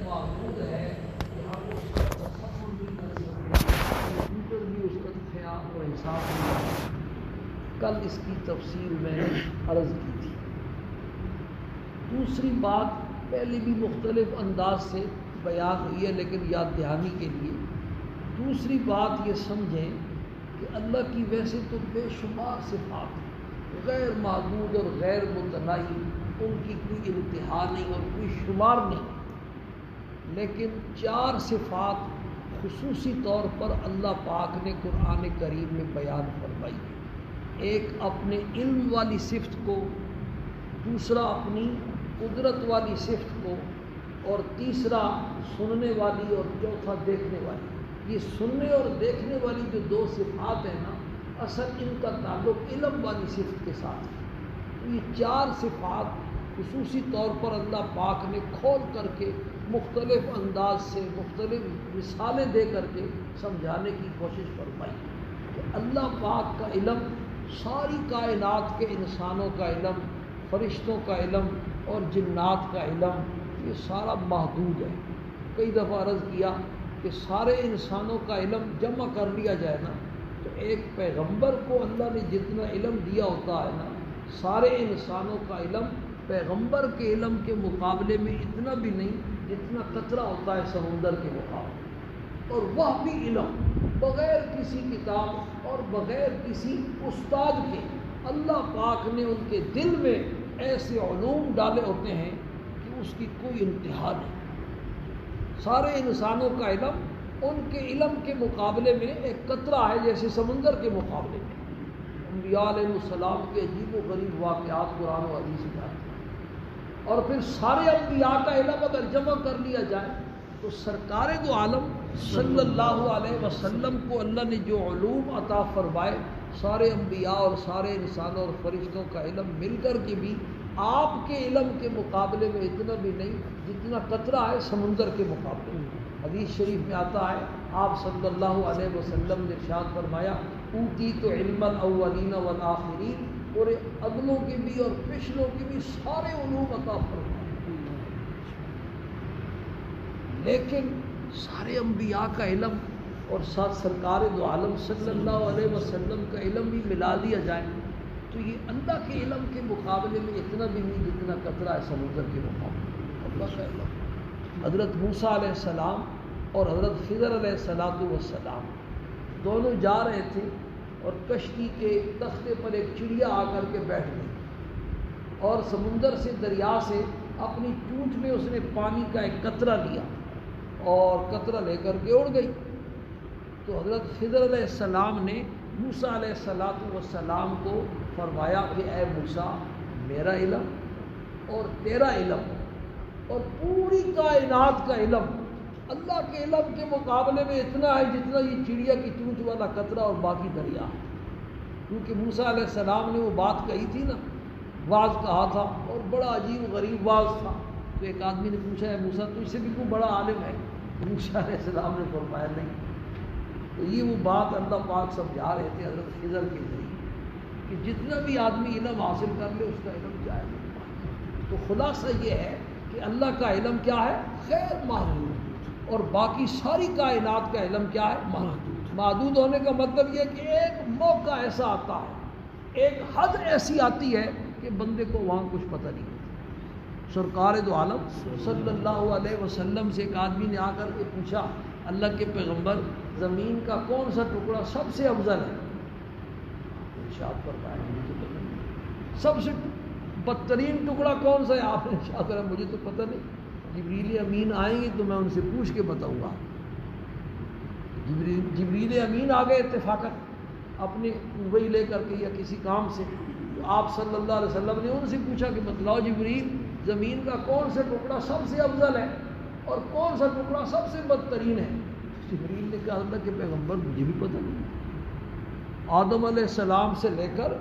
معبود ہے کہ ہم اس کا تصور بھی کر سکتے ہیں، کمپیوٹر بھی اس کا خیال و حساب نہیں۔ کل اس کی تفصیل میں نے عرض کی تھی۔ دوسری بات پہلے بھی مختلف انداز سے بیان ہوئی ہے، لیکن یاد دہانی کے لیے دوسری بات یہ سمجھیں کہ اللہ کی ویسے تو بے شمار صفات ہیں، غیر محدود اور غیر متناہی، ان کی کوئی انتہا نہیں اور کوئی شمار نہیں، لیکن چار صفات خصوصی طور پر اللہ پاک نے قرآن کریم میں بیان فرمائی ہے۔ ایک اپنے علم والی صفت کو، دوسرا اپنی قدرت والی صفت کو، اور تیسرا سننے والی، اور چوتھا دیکھنے والی۔ یہ سننے اور دیکھنے والی جو دو صفات ہیں نا، اصل ان کا تعلق علم والی صفت کے ساتھ ہے۔ یہ چار صفات خصوصی طور پر اللہ پاک نے کھول کر کے مختلف انداز سے مختلف مثالیں دے کر کے سمجھانے کی کوشش فرمائی کہ اللہ پاک کا علم، ساری کائنات کے انسانوں کا علم، فرشتوں کا علم اور جنات کا علم، یہ سارا محدود ہے۔ کئی دفعہ عرض کیا کہ سارے انسانوں کا علم جمع کر لیا جائے نا، تو ایک پیغمبر کو اللہ نے جتنا علم دیا ہوتا ہے نا، سارے انسانوں کا علم پیغمبر کے علم کے مقابلے میں اتنا بھی نہیں جتنا قطرہ ہوتا ہے سمندر کے مقابلے۔ اور وہ بھی علم بغیر کسی کتاب اور بغیر کسی استاد کے اللہ پاک نے ان کے دل میں ایسے علوم ڈالے ہوتے ہیں کہ اس کی کوئی انتہا نہیں۔ سارے انسانوں کا علم ان کے علم کے مقابلے میں ایک قطرہ ہے، جیسے سمندر کے مقابلے میں۔ انبیاء علیہ السلام کے عجیب و غریب واقعات قرآن و حدیث میں آتے ہیں، اور پھر سارے انبیاء کا علم اگر جمع کر لیا جائے تو سرکار دو عالم صلی اللہ علیہ وسلم کو اللہ نے جو علوم عطا فرمائے، سارے انبیاء اور سارے انسانوں اور فرشتوں کا علم مل کر کے بھی آپ کے علم کے مقابلے میں اتنا بھی نہیں جتنا قطرہ ہے سمندر کے مقابلے میں۔ حدیث شریف میں آتا ہے، آپ صلی اللہ علیہ وسلم نے ارشاد فرمایا، اوتیت علم الاولین والآخرین، اور اگلوں کے بھی اور پچھلوں کے بھی سارے علوم عطا فرمائے، لیکن سارے انبیاء کا علم اور ساتھ سرکار دو عالم صلی اللہ علیہ وسلم کا علم بھی ملا دیا جائے تو یہ اللہ کے علم کے مقابلے میں اتنا بھی نہیں جتنا قطرہ ہے سمندر کے مقابلے میں۔ اللہ کا علم، حضرت موسیٰ علیہ السلام اور حضرت خضر علیہ السلام دونوں جا رہے تھے، اور کشتی کے تختے پر ایک چڑیا آ کر کے بیٹھ گئی، اور سمندر سے، دریا سے اپنی چونچ میں اس نے پانی کا ایک قطرہ لیا اور قطرہ لے کر کے اڑ گئی۔ تو حضرت خضر علیہ السلام نے موسیٰ علیہ السلام کو فرمایا کہ اے موسیٰ، میرا علم اور تیرا علم اور پوری کائنات کا علم اللہ کے علم کے مقابلے میں اتنا ہے جتنا یہ چڑیا کی چونچ والا قطرہ اور باقی دریا۔ کیونکہ موسیٰ علیہ السلام نے وہ بات کہی تھی نا، واعظ کہا تھا، اور بڑا عجیب غریب واعظ تھا۔ تو ایک آدمی نے پوچھا، ہے موسیٰ تو اس سے بھی کوئی بڑا عالم ہے؟ موسیٰ علیہ السلام نے فرمایا نہیں۔ تو یہ وہ بات اللہ پاک سمجھا رہے تھے حضرت خضر کے ذریعے کہ جتنا بھی آدمی علم حاصل کر لے اس کا علم جائے گا۔ تو خلاصہ یہ ہے کہ اللہ کا علم کیا ہے؟ غیر محدود، اور باقی ساری کائنات کا علم کیا ہے؟ محدود۔ محدود ہونے کا مطلب یہ ہے کہ ایک موقع ایسا آتا ہے، ایک حد ایسی آتی ہے کہ بندے کو وہاں کچھ پتہ نہیں ہوتا۔ سرکار دو عالم صلی اللہ علیہ وسلم سے ایک آدمی نے آ کر کے پوچھا، اللہ کے پیغمبر، زمین کا کون سا ٹکڑا سب سے افضل ہے؟ ارشاد فرمایا مجھے پتہ نہیں۔ سب سے بدترین ٹکڑا کون سا ہے؟ آپ نے ارشاد فرمایا مجھے تو پتہ نہیں، جبریل امین آئیں گے تو میں ان سے پوچھ کے بتاؤں گا۔ جبریل امین آ گئے اتفاقاً اپنی وہی لے کر کے یا کسی کام سے، تو آپ صلی اللہ علیہ وسلم نے ان سے پوچھا کہ بتلاؤ جبریل، زمین کا کون سا ٹکڑا سب سے افضل ہے اور کون سا ٹکڑا سب سے بدترین ہے؟ جبریل نے کہا، اللہ کے پیغمبر مجھے بھی پتہ نہیں۔ آدم علیہ السلام سے لے کر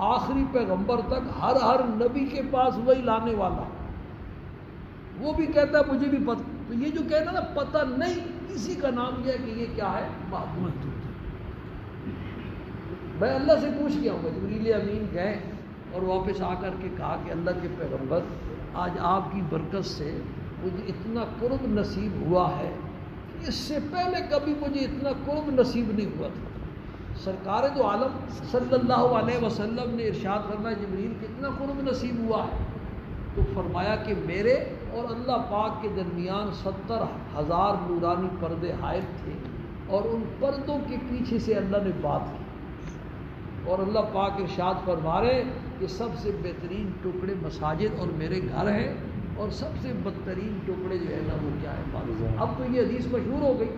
آخری پیغمبر تک ہر نبی کے پاس وہی لانے والا، وہ بھی کہتا ہے مجھے بھی پتہ۔ تو یہ جو کہنا نا پتہ نہیں، اسی کا نام یہ ہے کہ یہ کیا ہے؟ محدود۔ میں اللہ سے پوچھ کے آؤں گا۔ جبریل امین گئے اور واپس آ کر کے کہا کہ اللہ کے پیغمبر، آج آپ کی برکت سے مجھے اتنا قرب نصیب ہوا ہے کہ اس سے پہلے کبھی مجھے اتنا قرب نصیب نہیں ہوا تھا۔ سرکار دو عالم صلی اللہ علیہ وسلم نے ارشاد فرمایا جبریل کتنا قرب نصیب ہوا ہے؟ تو فرمایا کہ میرے اور اللہ پاک کے درمیان 70,000 نورانی پردے حائل تھے، اور ان پردوں کے پیچھے سے اللہ نے بات کی، اور اللہ پاک ارشاد فرما رہے کہ سب سے بہترین ٹکڑے مساجد اور میرے گھر ہیں، اور سب سے بدترین ٹکڑے جو ہے نا وہ کیا ہے؟ اب تو یہ حدیث مشہور ہو گئی۔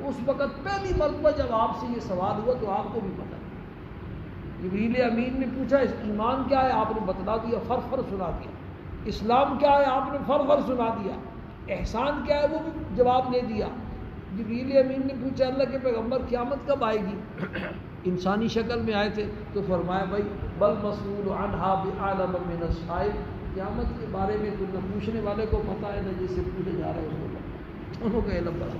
اس وقت پہلی مرتبہ جب آپ سے یہ سوال ہوا تو آپ کو بھی پتہ، جبریل امین نے پوچھا اس ایمان کیا ہے؟ آپ نے بتلا دیا، فر سنا دیا۔ اسلام کیا ہے؟ آپ نے فر سنا دیا۔ احسان کیا ہے؟ وہ بھی جواب دے دیا۔ جبریل امین نے پوچھا اللہ کے پیغمبر قیامت کب آئے گی؟ انسانی شکل میں آئے تھے، تو فرمایا بھائی بل مسئول عنہا بعلم من السائل، قیامت کے بارے میں تو نہ پوچھنے والے کو پتہ ہے نہ جس سے پوچھے جا رہے ہیں اس کو پتہ، انہوں کا علم بڑا۔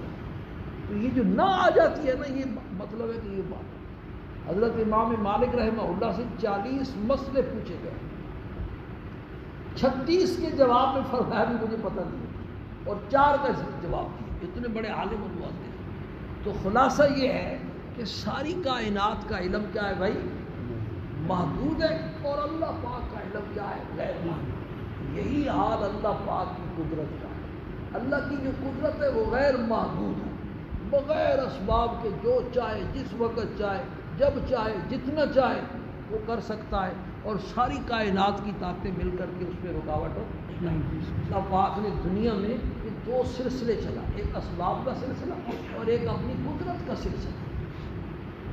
تو یہ جو نہ آ جاتی ہے نا، یہ مطلب ہے کہ یہ بات حضرت امام مالک رحمہ اللہ سے 40 مسئلے پوچھے گئے، 36 کے جواب میں فرمایا بھی مجھے پتہ نہیں، اور 4 کا جواب دیا۔ اتنے بڑے عالم اور مؤدب۔ تو خلاصہ یہ ہے کہ ساری کائنات کا علم کیا ہے بھائی؟ محدود ہے، اور اللہ پاک کا علم کیا ہے؟ غیر محدود۔ یہی حال اللہ پاک کی قدرت کا ہے۔ اللہ کی جو قدرت ہے وہ غیر محدود ہے، بغیر اسباب کے جو چاہے جس وقت چاہے جب چاہے جتنا چاہے وہ کر سکتا ہے، اور ساری کائنات کی طاقتیں مل کر کے اس میں رکاوٹ ہو نہیں۔ اللہ پاک نے دنیا میں یہ 2 سلسلے چلا، ایک اسباب کا سلسلہ اور ایک اپنی قدرت کا سلسلہ،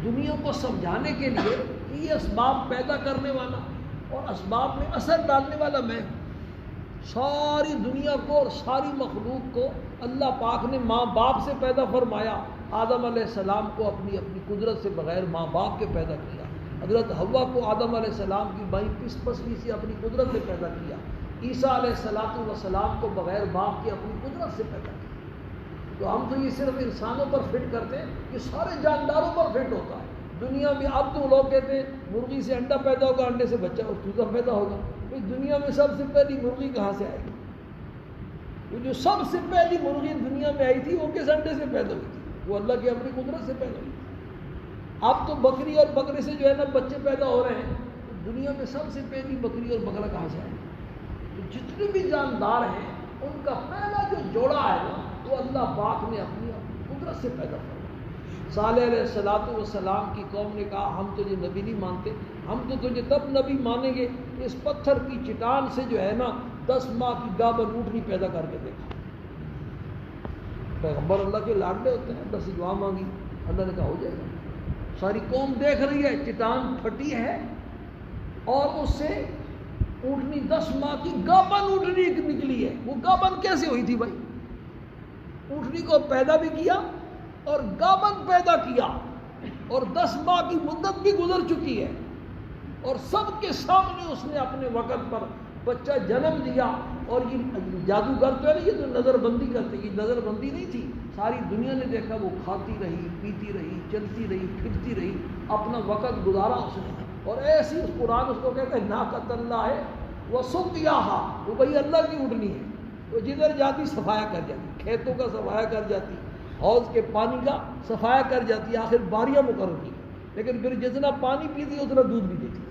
دنیا کو سمجھانے کے لیے کہ یہ اسباب پیدا کرنے والا اور اسباب میں اثر ڈالنے والا میں ہوں۔ ساری دنیا کو اور ساری مخلوق کو اللہ پاک نے ماں باپ سے پیدا فرمایا۔ آدم علیہ السلام کو اپنی قدرت سے بغیر ماں باپ کے پیدا کیا، حضرت حوا کو آدم علیہ السلام کی بائیں پسلی سے اپنی قدرت سے پیدا کیا، عیسیٰ علیہ السلام کو بغیر باپ کے اپنی قدرت سے پیدا کیا۔ تو ہم تو یہ صرف انسانوں پر فٹ کرتے ہیں، یہ سارے جانداروں پر فٹ ہوتا ہے۔ دنیا میں اب تو لوگ کہتے ہیں مرغی سے انڈا پیدا ہوگا، انڈے سے بچہ اور چوزا پیدا ہوگا۔ دنیا میں سب سے پہلی مرغی کہاں سے آئے گی؟ وہ جو سب سے پہلی مرغی دنیا میں آئی تھی وہ کس انڈے سے پیدا ہوئی تھی؟ وہ اللہ کی اپنی قدرت سے پیدا ہوئی تھی۔ اب تو بکری اور بکرے سے جو ہے نا بچے پیدا ہو رہے ہیں، تو دنیا میں سب سے پہلی بکری اور بکرا کہاں سے آئے؟ تو جتنے بھی جاندار ہیں ان کا پہلا جو جوڑا ہے نا وہ اللہ پاک نے اپنی قدرت سے پیدا کیا۔ صالح علیہ السلام کی قوم نے کہا ہم تجھے نبی نہیں مانتے، ہم تو تجھے تب نبی مانیں گے اس پتھر کی چٹان سے جو ہے نا 10 ماہ کی گابن اونٹنی پیدا کر کے دیکھا۔ پیغمبر اللہ کے لاڈلے ہوتے ہیں، 10 دعا مانگی، اللہ نے کہا ہو جائے گا۔ ساری قوم دیکھ رہی ہے، چٹان پھٹی ہے اور اس سے اونٹنی 10 ماہ کی گابن اونٹنی نکلی ہے۔ وہ گابن کیسے ہوئی تھی بھائی؟ اونٹنی کو پیدا بھی کیا اور گابن پیدا کیا، اور 10 ماہ کی مدت بھی گزر چکی ہے، اور سب کے سامنے اس نے اپنے وقت پر بچہ جنم دیا۔ اور یہ جادوگر تو ہے نا، یہ تو نظر بندی کرتے، یہ نظر بندی نہیں تھی، ساری دنیا نے دیکھا، وہ کھاتی رہی، پیتی رہی، چلتی رہی، پھرتی رہی، اپنا وقت گزارا اس نے۔ اور ایسی اس قرآن اس کو کہتا ہے ناقۃ اللہ ہے وہ سقیاہا، وہ بھائی اللہ کی اونٹنی ہے، وہ جدھر جاتی صفایا کر جاتی، کھیتوں کا صفایا کر جاتی، حوض کے پانی کا صفایا کر جاتی، آخر باریاں مقرر کی، لیکن پھر جتنا پانی پیتی اتنا دودھ بھی دیتی۔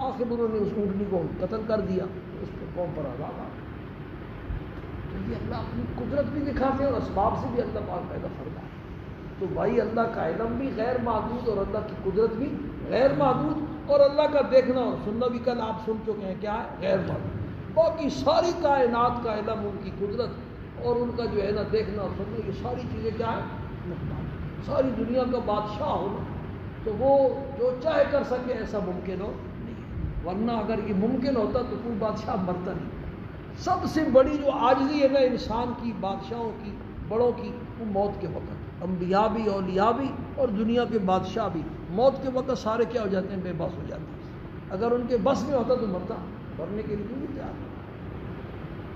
آخر انہوں نے اس اونٹنی کو قتل کر دیا، اس پر قوم پر عذاب آ گیا۔ تو یہ اللہ اپنی قدرت بھی دکھاتے ہیں اور اسباب سے بھی اللہ پاک پیدا فرماتا ہے۔ تو بھائی اللہ کا علم بھی غیر محدود اور اللہ کی قدرت بھی غیر محدود، اور اللہ کا دیکھنا اور سننا بھی کل آپ سن چکے ہیں کیا ہے؟ غیر محدود۔ باقی ساری کائنات کا علم، ان کی قدرت اور ان کا جو ہے نا دیکھنا اور سننا، یہ ساری چیزیں کیا ہے؟ ساری دنیا کا بادشاہ ہونا، تو وہ جو چاہے کر سکے ایسا ممکن ہو نہیں، ورنہ اگر یہ ممکن ہوتا تو کوئی بادشاہ مرتا نہیں۔ سب سے بڑی جو عاجزی ہے نا انسان کی، بادشاہوں کی، بڑوں کی، وہ موت کے وقت، انبیاء بھی، اولیاء بھی اور دنیا کے بادشاہ بھی موت کے وقت سارے کیا ہو جاتے ہیں؟ بے بس ہو جاتے ہیں۔ اگر ان کے بس میں ہوتا تو مرتا، مرنے کے لیے نہیں تیار۔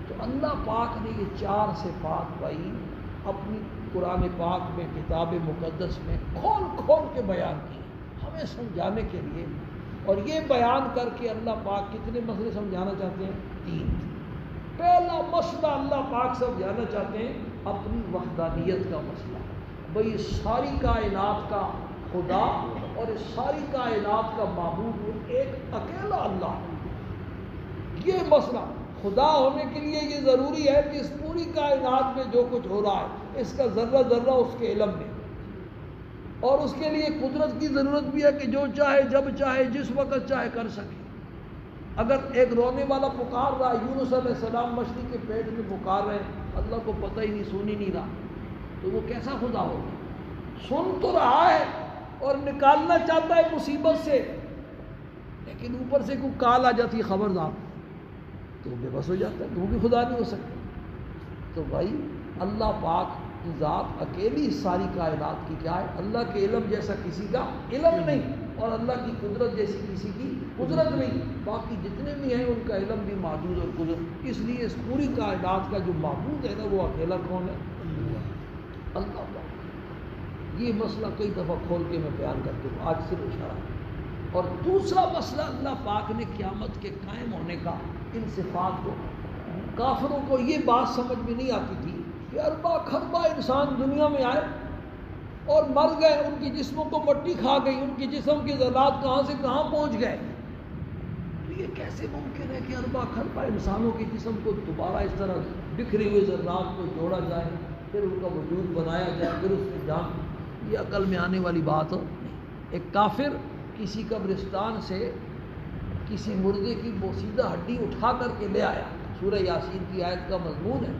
تو اللہ پاک نے یہ 4 صفات بھائی اپنی قرآن پاک میں، کتاب مقدس میں کھول کھول کے بیان کی ہمیں سمجھانے کے لیے۔ اور یہ بیان کر کے اللہ پاک کتنے مسئلے سمجھانا چاہتے ہیں؟ 3۔ پہلا مسئلہ اللہ پاک سمجھانا چاہتے ہیں اپنی وحدانیت کا مسئلہ. بھئی ساری کائنات کا خدا اور اس ساری کائنات کا معبود ایک اکیلا اللہ ہے. یہ مسئلہ خدا ہونے کے لیے یہ ضروری ہے کہ اس پوری کائنات میں جو کچھ ہو رہا ہے اس کا ذرہ ذرہ اس کے علم میں، اور اس کے لیے قدرت کی ضرورت بھی ہے کہ جو چاہے جب چاہے جس وقت چاہے کر سکے. اگر ایک رونے والا پکار رہا ہے، یونس علیہ السلام مچھلی کے پیٹ میں پکار رہے ہیں، اللہ کو پتہ ہی نہیں، سن ہی نہیں رہا، تو وہ کیسا خدا ہوگا؟ سن تو رہا ہے اور نکالنا چاہتا ہے مصیبت سے، لیکن اوپر سے کوئی کال آ جاتی ہے خبردار، تو بے بس ہو جاتا ہے، وہ بھی خدا نہیں ہو سکتا. تو بھائی اللہ پاک کی ذات اکیلی ساری کائنات کی کیا ہے؟ اللہ کے علم جیسا کسی کا علم نہیں، اور اللہ کی قدرت جیسی کسی کی قدرت نہیں. باقی جتنے بھی ہیں ان کا علم بھی محدود اور قدرت. اس لیے اس پوری کائنات کا جو معبود ہے نا وہ اکیلا کون ہے؟ اللہ پاک. یہ مسئلہ کئی دفعہ کھول کے میں بیان کرتا ہوں، آج صرف اشارہ. اور دوسرا مسئلہ اللہ پاک نے قیامت کے قائم ہونے کا ان صفات کو، کافروں کو یہ بات سمجھ میں نہیں آتی تھی کہ اربا کھربا انسان دنیا میں آئے اور مر گئے، ان کی جسموں کو مٹی کھا گئی، ان کی جسم کے ذرات کہاں سے کہاں پہنچ گئے. تو یہ کیسے ممکن ہے کہ اربا کھربا انسانوں کے جسم کو دوبارہ اس طرح بکھرے ہوئے ذرات کو جوڑا جائے، پھر ان کا وجود بنایا جائے، پھر اس میں جان؟ یہ عقل میں آنے والی بات نہیں. ایک کافر کسی قبرستان سے کسی مردے کی بوسیدہ ہڈی اٹھا کر کے لے آیا. سورہ یاسین کی آیت کا مضمون ہے.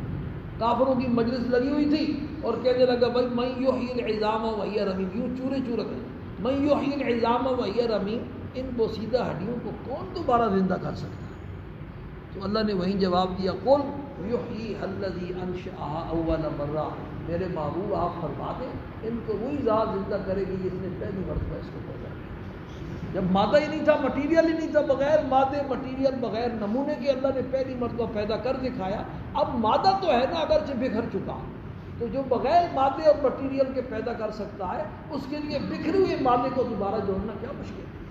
کافروں کی مجلس لگی ہوئی تھی اور کہنے لگا بھائی من یحیی العظام وہی رمیم، یوں چورے چورے کریں، من یحیی العظام وہی رمیم، ان بوسیدہ ہڈیوں کو کون دوبارہ زندہ کر سکتا ہے؟ تو اللہ نے وہیں جواب دیا قل یحییھا الذی انشأھا اول مرہ، میرے محبوب آپ فرما دیں ان کو وہی ذات زندہ کرے گی جس نے پہلی مرتبہ اس کو پیدا کیا. جب مادہ ہی نہیں تھا، مٹیریل ہی نہیں تھا، بغیر مادے مٹیریل بغیر نمونے کے اللہ نے پہلی مرتبہ پیدا کر دکھایا. اب مادہ تو ہے نا اگرچہ بکھر چکا، تو جو بغیر مادے اور مٹیریل کے پیدا کر سکتا ہے اس کے لیے بکھرے ہوئے مادے کو دوبارہ جوڑنا کیا مشکل ہے.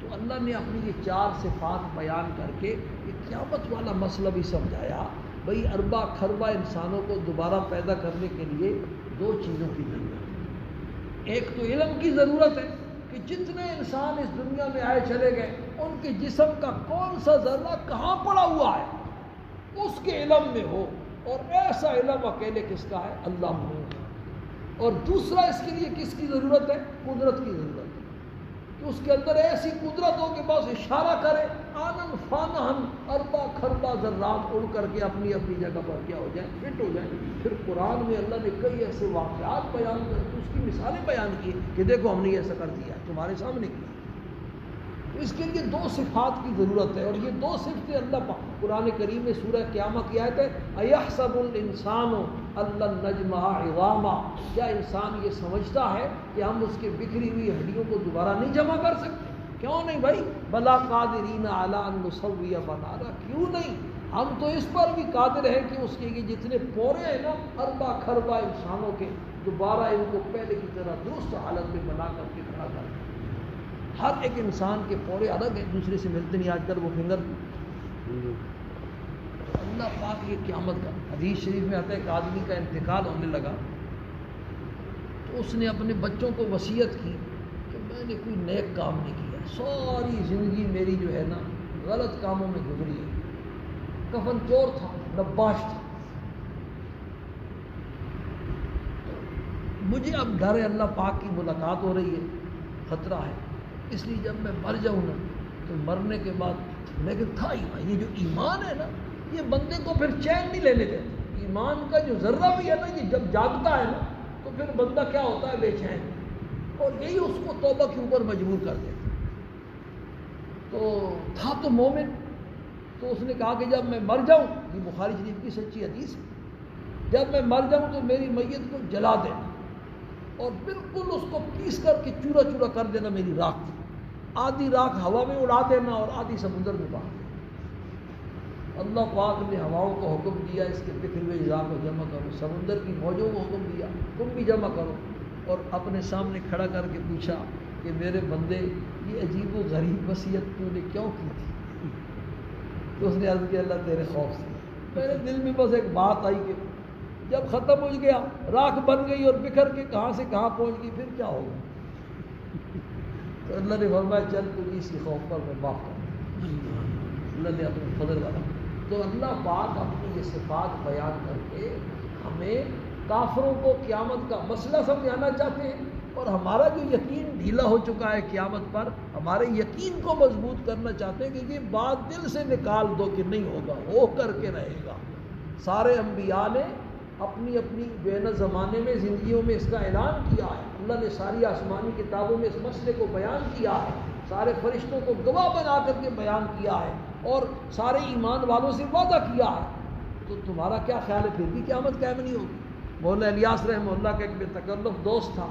تو اللہ نے اپنی یہ چار صفات بیان کر کے یہ قیامت والا مسئلہ بھی سمجھایا. بھئی اربا کھربا انسانوں کو دوبارہ پیدا کرنے کے لیے دو چیزوں کی ضرورت ہے. ایک تو علم کی ضرورت ہے کہ جتنے انسان اس دنیا میں آئے چلے گئے ان کے جسم کا کون سا ذرہ کہاں پڑا ہوا ہے اس کے علم میں ہو، اور ایسا علم اکیلے کس کا ہے؟ اللہ کو. اور دوسرا اس کے لیے کس کی ضرورت ہے؟ قدرت کی ضرورت ہے کہ اس کے اندر ایسی قدرت ہو کہ بس اشارہ کرے آنن فانہن اربا کھربا ذرات اڑ کر کے اپنی اپنی جگہ پر کیا ہو جائیں، فٹ ہو جائیں. پھر قرآن میں اللہ نے کئی ایسے واقعات بیان کر کے اس کی مثالیں بیان کی کہ دیکھو ہم نے ایسا کر دیا، تمہارے سامنے کیا. تو اس کے لیے دو صفات کی ضرورت ہے، اور یہ دو صفتیں اللہ قرآن کریم میں سورہ قیامہ کی آیت ہے ایحسب الانسان ان لن نجمع عظاما، کیا انسان یہ سمجھتا ہے کہ ہم اس کے بکھری ہوئی ہڈیوں کو دوبارہ نہیں جمع کر سکتے؟ کیوں نہیں بھائی، بلا قادرین علی ان نسوی بنانا، کیوں نہیں، ہم تو اس پر بھی قادر ہیں کہ اس کے جتنے پورے ہیں نا اربا کھربا انسانوں کے، دوبارہ ان کو پہلے کی طرح درست حالت میں بنا کر کے کھڑا کر دیں. ہر ایک انسان کے پورے الگ ایک دوسرے سے ملتے نہیں. آج کل وہ فنگر اللہ پاک یہ قیامت کا حدیث شریف میں آتا ہے کہ آدمی کا انتقال ہونے لگا تو اس نے اپنے بچوں کو وصیت کی کہ میں نے کوئی نیک کام نہیں کیا، ساری زندگی میری جو ہے نا غلط کاموں میں گزری ہے. کفن چور تھا، نباش تھا. مجھے اب ڈر ہے اللہ پاک کی ملاقات ہو رہی ہے، خطرہ ہے، اس لیے جب میں مر جاؤں نا تو مرنے کے بعد، لیکن تھا ایمان، یہ جو ایمان ہے نا یہ بندے کو پھر چین نہیں لینے دیتا. ایمان کا جو ذرہ بھی ہے نا یہ جب جاگتا ہے نا تو پھر بندہ کیا ہوتا ہے؟ بے چین، اور یہی اس کو توبہ کے اوپر مجبور کر دیتا. تو تھا تو مومن، تو اس نے کہا کہ جب میں مر جاؤں، یہ بخاری شریف کی سچی حدیث ہے، جب میں مر جاؤں تو میری میت کو جلا دینا اور بالکل اس کو پیس کر کے چورا چورا کر دینا میری راکھ. آدھی راکھ ہوا میں اڑا دینا اور آدھی سمندر میں بہا دینا. اللہ پاک نے ہواؤں کو حکم دیا اس کے بکھرے ہوئے اجزاء کو جمع کرو، سمندر کی موجوں کو حکم دیا تم بھی جمع کرو، اور اپنے سامنے کھڑا کر کے پوچھا کہ میرے بندے یہ عجیب و غریب وصیت تو نے کیوں کی تھی؟ تو اس نے عرض کیا اللہ تیرے خوف سے. میرے دل میں بس ایک بات آئی کہ جب ختم ہو گیا، راکھ بن گئی اور بکھر کے کہاں سے کہاں پہنچ گئی، پھر کیا ہوگا؟ تو اللہ نے فرمایا چل تجھے اسی خوف پر میں معاف کر دوں۔ اللہ نے اپنے فضل والا، تو اللہ پاک اپنی یہ صفات بیان کر کے ہمیں کافروں کو قیامت کا مسئلہ سمجھانا چاہتے ہیں، اور ہمارا جو یقین ڈھیلا ہو چکا ہے قیامت پر، ہمارے یقین کو مضبوط کرنا چاہتے ہیں کہ یہ بات دل سے نکال دو کہ نہیں ہوگا، ہو کر کے رہے گا۔ سارے انبیاء نے اپنی اپنی بین زمانے میں زندگیوں میں اس کا اعلان کیا ہے، اللہ نے ساری آسمانی کتابوں میں اس مسئلے کو بیان کیا ہے، سارے فرشتوں کو گواہ بنا کر کے بیان کیا ہے، اور سارے ایمان والوں سے وعدہ کیا ہے۔ تو تمہارا کیا خیال ہے پھر بھی قیامت قائم نہیں ہوگی؟ مولانا الیاس رحمہ اللہ کا ایک بے تکلف دوست تھا،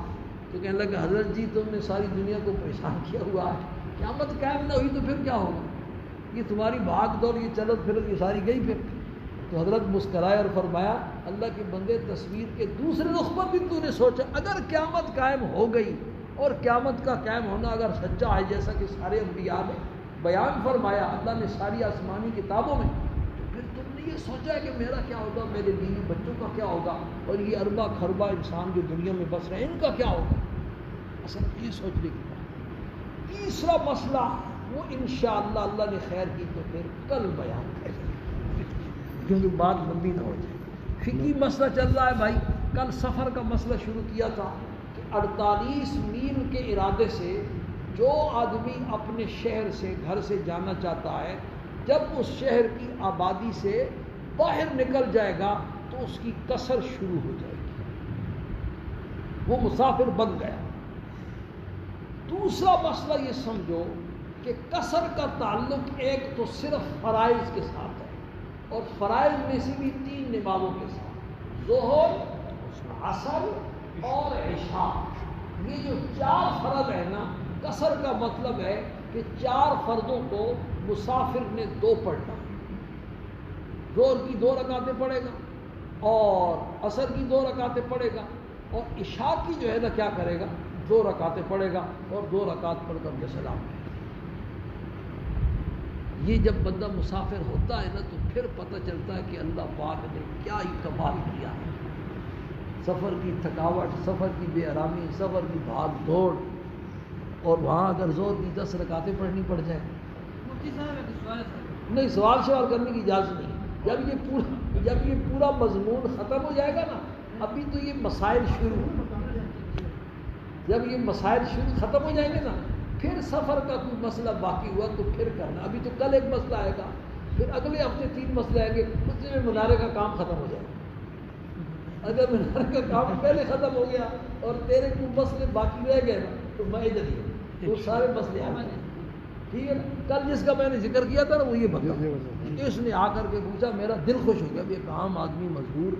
تو کہنے لگا حضرت جی تم نے ساری دنیا کو پریشان کیا ہوا ہے، قیامت قائم نہ ہوئی تو پھر کیا ہوگا؟ یہ تمہاری بھاگ دوڑ، یہ چلت پھرت، یہ ساری گئی پھر۔ تو حضرت مسکرائے اور فرمایا اللہ کے بندے، تصویر کے دوسرے رخ پر بھی تو نے سوچا، اگر قیامت قائم ہو گئی اور قیامت کا قائم ہونا اگر سچا ہے جیسا کہ سارے انبیاء نے بیان فرمایا اللہ نے ساری آسمانی کتابوں میں، تو پھر تم نے یہ سوچا ہے کہ میرا کیا ہوگا، میرے بیوی بچوں کا کیا ہوگا، اور یہ اربا کھربا انسان جو دنیا میں بس رہے ہیں ان کا کیا ہوگا؟ اصل یہ سوچنے کی بات۔ تیسرا مسئلہ وہ انشاءاللہ اللہ نے خیر کی تو پھر کل بیان کریں گے، کیونکہ بات لمبی نہ ہو جائے۔ فقہی مسئلہ چل رہا ہے بھائی، کل سفر کا مسئلہ شروع کیا تھا کہ 48 میل کے ارادے سے جو آدمی اپنے شہر سے گھر سے جانا چاہتا ہے، جب اس شہر کی آبادی سے باہر نکل جائے گا تو اس کی قصر شروع ہو جائے گی، وہ مسافر بن گیا۔ دوسرا مسئلہ یہ سمجھو کہ قصر کا تعلق ایک تو صرف فرائض کے ساتھ ہے، اور فرائض میں سے بھی 3 نمازوں کے ساتھ، ظہر، عصر اور عشاء، یہ جو 4 فرض ہے نا، قصر کا مطلب ہے کہ 4 فرضوں کو مسافر نے 2 پڑھنا، ظہر کی 2 رکعتیں پڑھے گا اور عصر کی 2 رکعتیں پڑھے گا، اور عشاء کی جو ہے نا کیا کرے گا، 2 رکعتیں پڑھے گا اور 2 رکعت پڑھ کر کے سلام کرے گا۔ یہ جب بندہ مسافر ہوتا ہے نا تو پھر پتہ چلتا ہے کہ اللہ پاک نے کیا ہی کمال کیا ہے۔ سفر کی تھکاوٹ، سفر کی بے آرامی، سفر کی بھاگ دوڑ، اور وہاں اگر زور کی 10 رکعتیں پڑھنی پڑ جائیں، نہیں سوال کرنے کی اجازت نہیں۔ جب یہ پورا مضمون ختم ہو جائے گا نا، ابھی تو یہ مسائل شروع ہوں، جب یہ مسائل ختم ہو جائیں گے نا، پھر سفر کا کوئی مسئلہ باقی ہوا تو پھر کرنا۔ ابھی تو کل ایک مسئلہ آئے گا، پھر اگلے ہفتے 3 مسئلے آئیں گے، اس میں منارے کا کام ختم ہو جائے گا۔ اگر منارے کا کام پہلے ختم ہو گیا اور تیرے کوئی مسئلے باقی رہ گئے نا تو میں ادھر ہی ہوں، وہ سارے مسئلے آ گئے، ٹھیک ہے نا۔ کل جس کا میں نے ذکر کیا تھا نا وہ یہ بتا، اس نے آ کر کے پوچھا، میرا دل خوش ہو گیا، ایک عام آدمی مزدور،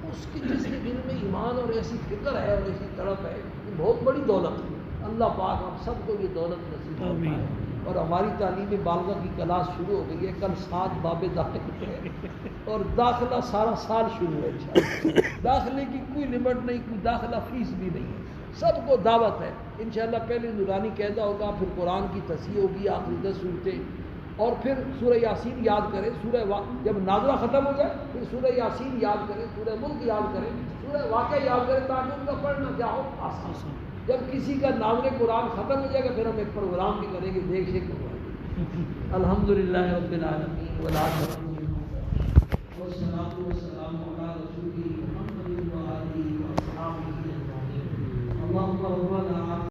اس کی جس کے دل میں ایمان اور ایسی فکر ہے اور ایسی تڑپ ہے، یہ بہت بڑی دولت ہے۔ اللہ پاک ہم سب کو یہ دولت نصیب فرمائے۔ اور ہماری تعلیم بالغہ کی کلاس شروع ہو گئی ہے، کل 7 باب داخل ہے اور داخلہ سارا سال شروع ہے انشاءاللہ۔ داخلے کی کوئی لمٹ نہیں، کوئی داخلہ فیس بھی نہیں ہے، سب کو دعوت ہے انشاءاللہ۔ پہلے نورانی قاعدہ ہوگا، پھر قرآن کی تصحیح ہوگی، آخری 10 صورتیں، اور پھر سورہ یاسین یاد کریں، جب نازلہ ختم ہو جائے پھر سورہ یاسین یاد کریں، سورہ ملک یاد کریں، سورہ واقعہ یاد کریں، تاکہ ان کا پڑھنا کیا ہو، آسان۔ جب کسی کا نازل قرآن ختم ہو جائے گا پھر ہم ایک پروگرام بھی کریں گے، دیکھ شیک کریں۔ الحمدللہ رب العالمین والعاقبۃ والصلاۃ والسلام علی رسولہ محمد و آلہ و اصحابہ اجمعین۔ اللہم ربنا